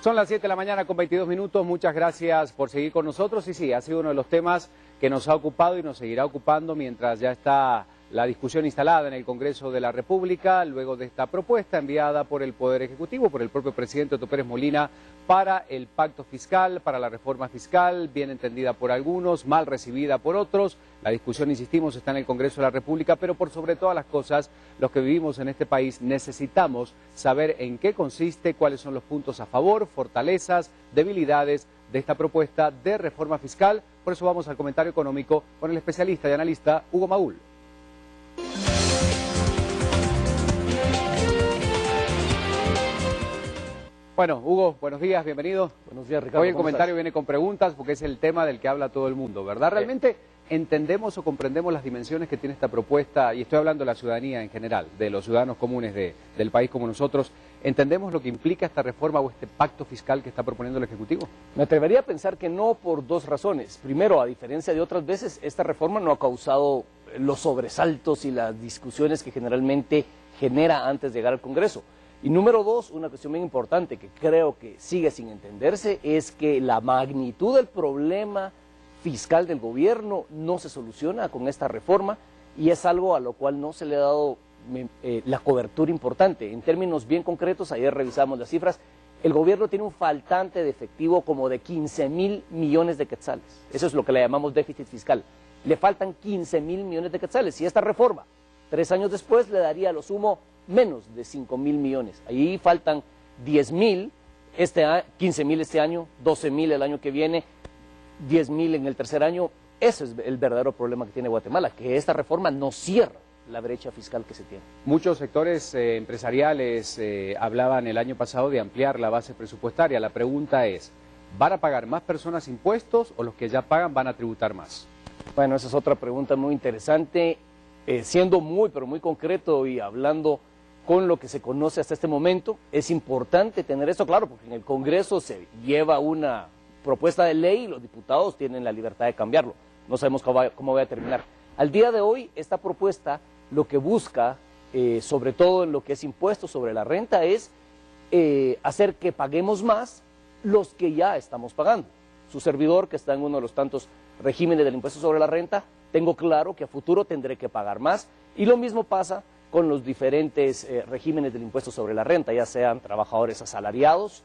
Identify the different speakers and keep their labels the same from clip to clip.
Speaker 1: Son las 7 de la mañana con 22 minutos, muchas gracias por seguir con nosotros y sí, ha sido uno de los temas que nos ha ocupado y nos seguirá ocupando mientras ya está la discusión instalada en el Congreso de la República, luego de esta propuesta enviada por el Poder Ejecutivo, por el propio presidente Otto Pérez Molina, para el pacto fiscal, para la reforma fiscal, bien entendida por algunos, mal recibida por otros. La discusión, insistimos, está en el Congreso de la República, pero por sobre todas las cosas, los que vivimos en este país necesitamos saber en qué consiste, cuáles son los puntos a favor, fortalezas, debilidades de esta propuesta de reforma fiscal. Por eso vamos al comentario económico con el especialista y analista Hugo Magul. Bueno, Hugo, buenos días, bienvenido.
Speaker 2: Buenos días, Ricardo.
Speaker 1: Hoy el comentario viene con preguntas porque es el tema del que habla todo el mundo, ¿verdad? ¿Realmente entendemos o comprendemos las dimensiones que tiene esta propuesta? Y estoy hablando de la ciudadanía en general, de los ciudadanos comunes del país como nosotros. ¿Entendemos lo que implica esta reforma o este pacto fiscal que está proponiendo el Ejecutivo?
Speaker 2: Me atrevería a pensar que no, por dos razones. Primero, a diferencia de otras veces, esta reforma no ha causado los sobresaltos y las discusiones que generalmente genera antes de llegar al Congreso. Y número dos, una cuestión bien importante que creo que sigue sin entenderse, es que la magnitud del problema fiscal del gobierno no se soluciona con esta reforma y es algo a lo cual no se le ha dado la cobertura importante. En términos bien concretos, ayer revisamos las cifras, el gobierno tiene un faltante de efectivo como de 15.000 millones de quetzales. Eso es lo que le llamamos déficit fiscal. Le faltan 15.000 millones de quetzales y esta reforma, 3 años después, le daría a lo sumo menos de 5.000 millones. Ahí faltan 10.000, 15.000 este año, 12.000 el año que viene, 10.000 en el tercer año. Ese es el verdadero problema que tiene Guatemala, que esta reforma no cierra la brecha fiscal que se tiene.
Speaker 1: Muchos sectores empresariales hablaban el año pasado de ampliar la base presupuestaria. La pregunta es, ¿van a pagar más personas impuestos o los que ya pagan van a tributar más?
Speaker 2: Bueno, esa es otra pregunta muy interesante. Siendo muy, pero muy concreto y hablando con lo que se conoce hasta este momento, es importante tener esto claro, porque en el Congreso se lleva una propuesta de ley y los diputados tienen la libertad de cambiarlo. No sabemos cómo va a terminar. Al día de hoy, esta propuesta lo que busca, sobre todo en lo que es impuestos sobre la renta, es hacer que paguemos más los que ya estamos pagando. Su servidor, que está en uno de los tantos regímenes del impuesto sobre la renta, tengo claro que a futuro tendré que pagar más, y lo mismo pasa con los diferentes regímenes del impuesto sobre la renta, ya sean trabajadores asalariados,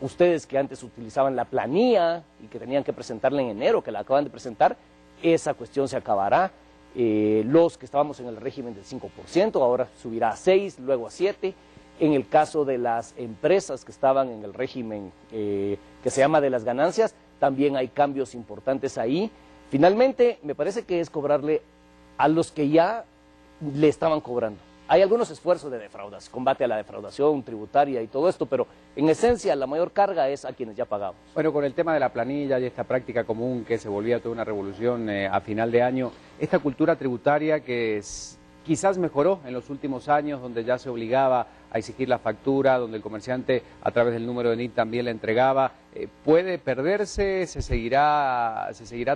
Speaker 2: ustedes que antes utilizaban la planilla y que tenían que presentarla en enero, que la acaban de presentar, esa cuestión se acabará. Los que estábamos en el régimen del 5%, ahora subirá a 6, luego a 7. En el caso de las empresas que estaban en el régimen que se llama de las ganancias, también hay cambios importantes ahí. Finalmente, me parece que es cobrarle a los que ya le estaban cobrando. Hay algunos esfuerzos de defraudación, combate a la defraudación tributaria y todo esto, pero en esencia la mayor carga es a quienes ya pagamos.
Speaker 1: Bueno, con el tema de la planilla y esta práctica común que se volvía toda una revolución a final de año, esta cultura tributaria que quizás mejoró en los últimos años, donde ya se obligaba a exigir la factura, donde el comerciante a través del número de NIT también la entregaba, ¿puede perderse? ¿Se seguirá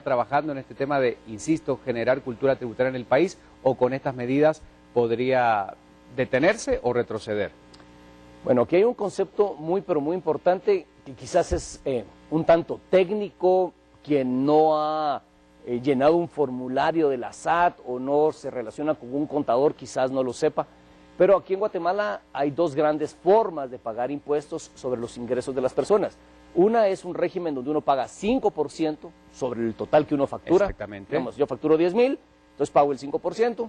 Speaker 1: trabajando en este tema de, insisto, generar cultura tributaria en el país, o con estas medidas podría detenerse o retroceder?
Speaker 2: Bueno, aquí hay un concepto muy, pero muy importante, que quizás es un tanto técnico, quien no ha llenado un formulario de la SAT o no se relaciona con un contador, quizás no lo sepa, pero aquí en Guatemala hay dos grandes formas de pagar impuestos sobre los ingresos de las personas. Una es un régimen donde uno paga 5% sobre el total que uno factura.
Speaker 1: Exactamente.
Speaker 2: Digamos, yo facturo 10.000, entonces pago el 5%,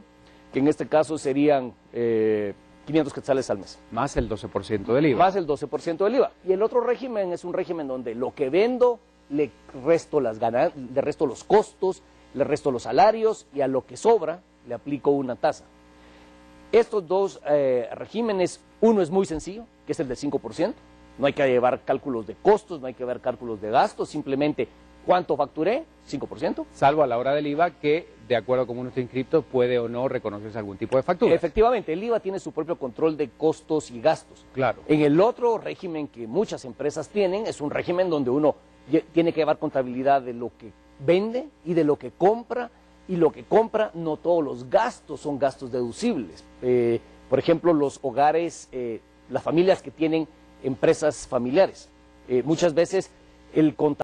Speaker 2: que en este caso serían 500 quetzales al mes.
Speaker 1: Más el 12% del IVA.
Speaker 2: Más el 12% del IVA. Y el otro régimen es un régimen donde lo que vendo le resto le resto los costos, le resto los salarios y a lo que sobra le aplico una tasa. Estos dos regímenes, uno es muy sencillo, que es el del 5%, no hay que llevar cálculos de costos, no hay que ver cálculos de gastos, simplemente cuánto facturé, 5%.
Speaker 1: Salvo a la hora del IVA, que de acuerdo a cómo uno está inscrito puede o no reconocerse algún tipo de factura.
Speaker 2: Efectivamente, el IVA tiene su propio control de costos y gastos.
Speaker 1: Claro.
Speaker 2: En el otro régimen que muchas empresas tienen, es un régimen donde uno tiene que llevar contabilidad de lo que vende y de lo que compra, y lo que compra, no todos los gastos son gastos deducibles. Por ejemplo, los hogares, las familias que tienen empresas familiares. Muchas veces el contador